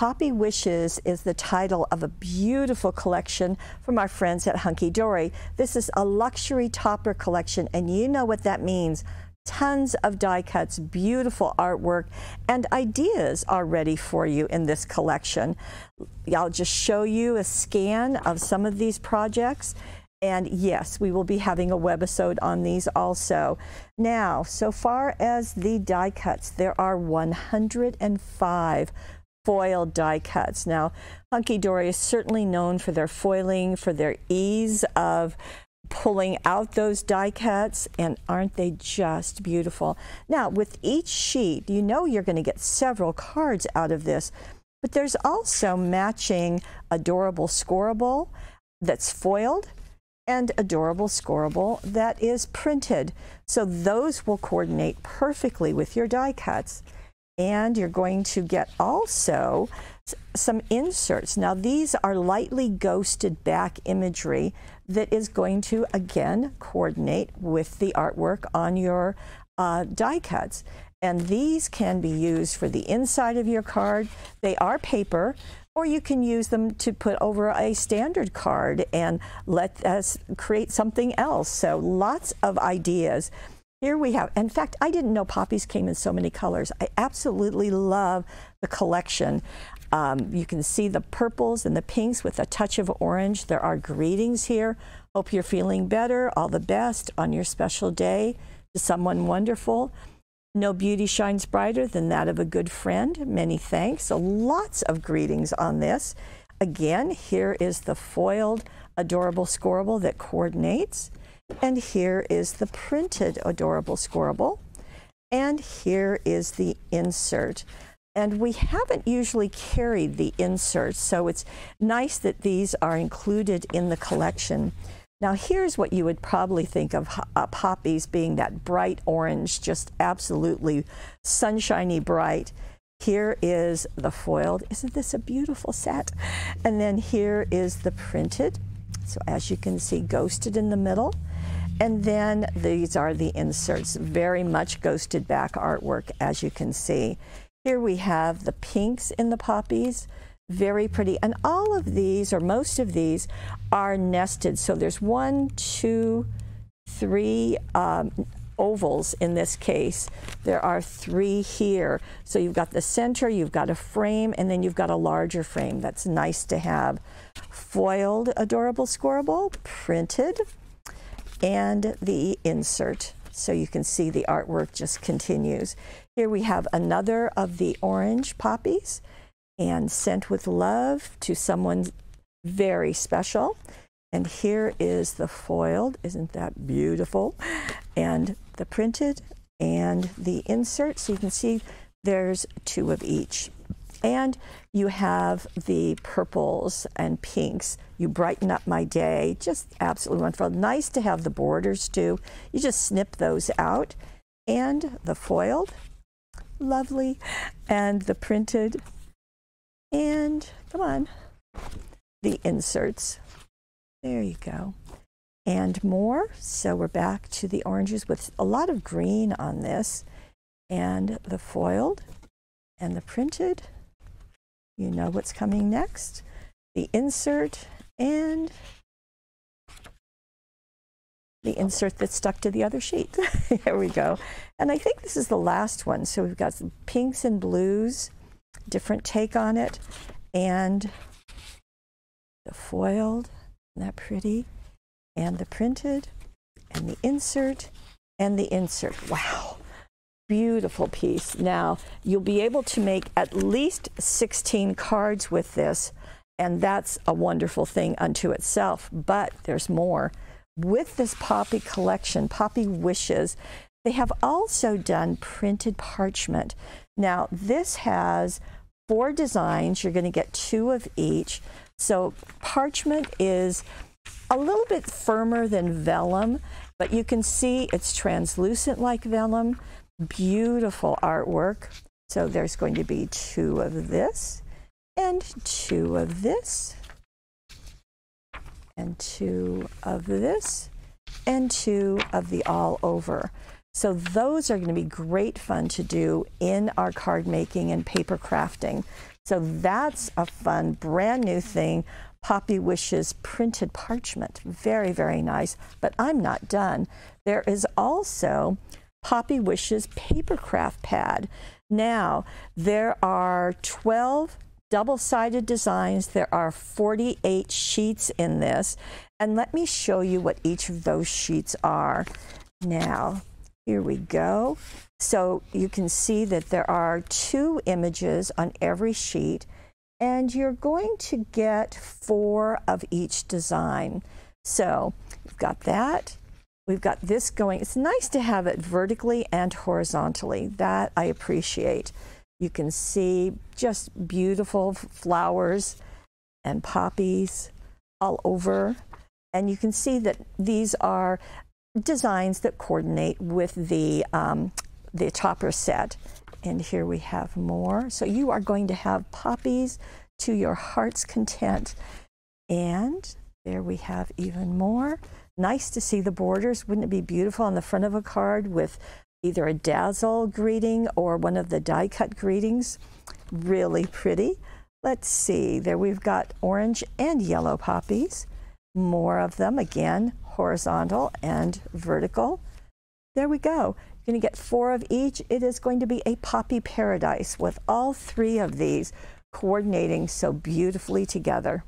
Poppy Wishes is the title of a beautiful collection from our friends at Hunkydory. This is a luxury topper collection, and you know what that means. Tons of die cuts, beautiful artwork, and ideas are ready for you in this collection. I'll just show you a scan of some of these projects. And yes, we will be having a webisode on these also. Now, so far as the die cuts, there are 105 foiled die cuts. Now, Hunkydory is certainly known for their foiling, for their ease of pulling out those die cuts, and aren't they just beautiful? Now, with each sheet, you know you're going to get several cards out of this, but there's also matching adorable scoreable that's foiled and adorable scoreable that is printed. So those will coordinate perfectly with your die cuts. And you're going to get also some inserts. Now these are lightly ghosted back imagery that is going to again coordinate with the artwork on your die cuts. And these can be used for the inside of your card. They are paper, or you can use them to put over a standard card and let us create something else. So lots of ideas. Here we have, in fact, I didn't know poppies came in so many colors. I absolutely love the collection. You can see the purples and the pinks with a touch of orange. There are greetings here. Hope you're feeling better. All the best on your special day to someone wonderful. No beauty shines brighter than that of a good friend. Many thanks. So lots of greetings on this. Again, here is the foiled adorable scoreable that coordinates. And here is the printed adorable scoreable. And here is the insert. And we haven't usually carried the inserts, so it's nice that these are included in the collection. Now here's what you would probably think of poppies being that bright orange, just absolutely sunshiny bright. Here is the foiled. Isn't this a beautiful set? And then here is the printed. So as you can see, ghosted in the middle. And then these are the inserts, very much ghosted back artwork, as you can see. Here we have the pinks in the poppies. Very pretty, and all of these, or most of these, are nested. So there's 1, 2, 3 ovals in this case. There are 3 here. So you've got the center, you've got a frame, and then you've got a larger frame. That's nice to have. Foiled adorable scoreable, printed, and the insert. So you can see the artwork just continues. Here we have another of the orange poppies, and sent with love to someone very special. And here is the foiled. Isn't that beautiful? And the printed and the insert. So you can see there's 2 of each. And you have the purples and pinks. You brighten up my day. Just absolutely wonderful. Nice to have the borders too. You just snip those out. And the foiled. Lovely. And the printed. And come on, the inserts. There you go. And more. So we're back to the oranges with a lot of green on this. And the foiled and the printed. You know what's coming next. The insert and the insert that's stuck to the other sheet. Here we go. And I think this is the last one. So we've got some pinks and blues. Different take on it, and the foiled, isn't that pretty, and the printed, and the insert, and the insert. Wow, beautiful piece. Now you'll be able to make at least 16 cards with this, and that's a wonderful thing unto itself. But there's more. With this poppy collection, Poppy Wishes, they have also done printed parchment. Now this has 4 designs. You're going to get 2 of each. So parchment is a little bit firmer than vellum, but you can see it's translucent like vellum. Beautiful artwork. So there's going to be 2 of this, and 2 of this, and 2 of this, and 2 of the all over. So those are going to be great fun to do in our card making and paper crafting. So that's a fun, brand new thing. Poppy Wishes printed parchment. Very, very nice. But I'm not done. There is also Poppy Wishes paper craft pad. Now, there are 12 double-sided designs. There are 48 sheets in this. And let me show you what each of those sheets are. Now, here we go. So you can see that there are 2 images on every sheet, and you're going to get 4 of each design. So we've got that. We've got this going. It's nice to have it vertically and horizontally. That I appreciate. You can see just beautiful flowers and poppies all over. And you can see that these are designs that coordinate with the topper set. And here we have more. So you are going to have poppies to your heart's content. And there we have even more. Nice to see the borders. Wouldn't it be beautiful on the front of a card with either a dazzle greeting or one of the die cut greetings? Really pretty. Let's see, there we've got orange and yellow poppies. More of them, again, horizontal and vertical. There we go. You're going to get 4 of each. It is going to be a poppy paradise with all 3 of these coordinating so beautifully together.